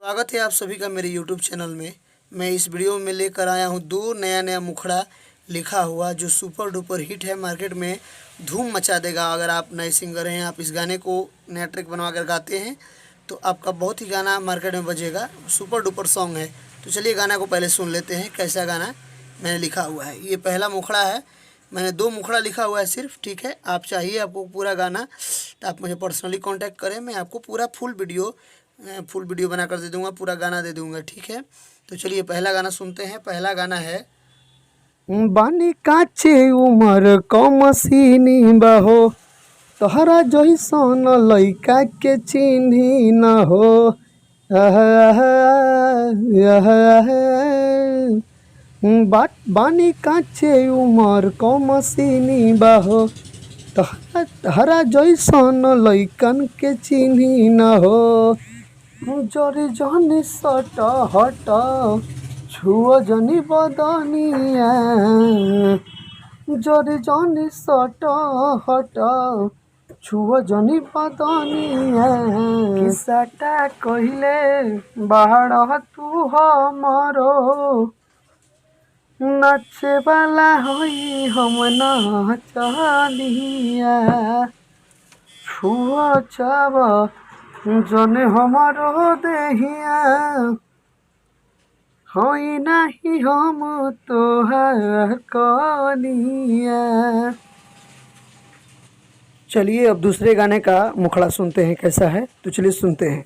स्वागत है आप सभी का मेरे YouTube चैनल में। मैं इस वीडियो में लेकर आया हूँ दो नया मुखड़ा लिखा हुआ जो सुपर डुपर हिट है, मार्केट में धूम मचा देगा। अगर आप नए सिंगर हैं, आप इस गाने को नया ट्रैक बनवा कर गाते हैं तो आपका बहुत ही गाना मार्केट में बजेगा। सुपर डुपर सॉन्ग है। तो चलिए गाना को पहले सुन लेते हैं कैसा गाना मैंने लिखा हुआ है। ये पहला मुखड़ा है, मैंने दो मुखड़ा लिखा हुआ है सिर्फ, ठीक है। आप चाहिए आपको पूरा गाना तो आप मुझे पर्सनली कांटेक्ट करें, मैं आपको पूरा फुल वीडियो बना कर दे दूँगा, पूरा गाना दे दूँगा, ठीक है। तो चलिए पहला गाना सुनते हैं। पहला गाना है बानी काचे उमर कमसीनी बहो, तोहरा जइसन लइका के चिन्ही न हो। बानी काचे उमर कमसीनी बहो, तोहरा जइसन लइकन के चिन्ही न हो। जरे जनी सट हट छुआ जनी बदनिया, जरे जनी सट हट छुआ जनी बदनिया। किसटा कहिले बाहर तू हमरो, नाचे वाला होई हम नचनिया। छुआ चावा जने हमारो देहिया, होई नहीं हम तोहार कनिया। चलिए अब दूसरे गाने का मुखड़ा सुनते हैं कैसा है। तो चलिए सुनते हैं।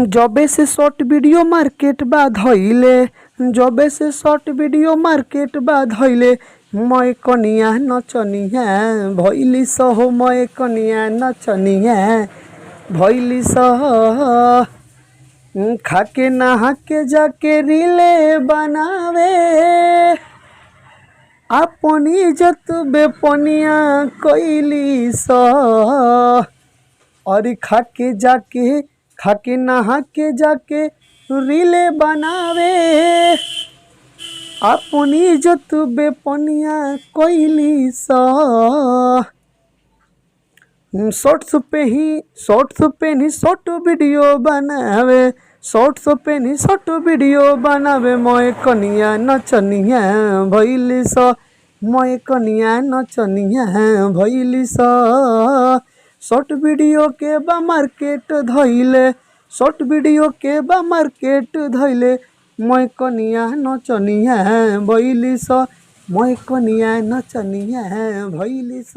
जबे से शॉर्ट वीडियो मार्केट बाद धइले, जबे से शॉर्ट वीडियो मार्केट बाद धइले, मैं कनिया नचनिया भइली सहो, मैं कनिया नचनिया भइली सह। खाके नहा के जाके रीले बनावे, अपनी इज्जत बेपनिया कइली सह। और खाके नहा के जाके रीले बनावे, अपनी इज्जत बेपनिया कइली सह। शॉर्ट्स पे ही शॉर्ट वीडियो बनावे, शॉर्ट्स पे ही शॉर्ट वीडियो बनावे। मैं कनिया नचनिया भइली स, मैं कनिया नचनिया भइली स। शॉर्ट वीडियो के बा मार्केट धइले, शॉर्ट वीडियो के बा मार्केट धइले, मैं कनिया नचनिया भइली स, मैं कनिया नचनिया भइली स।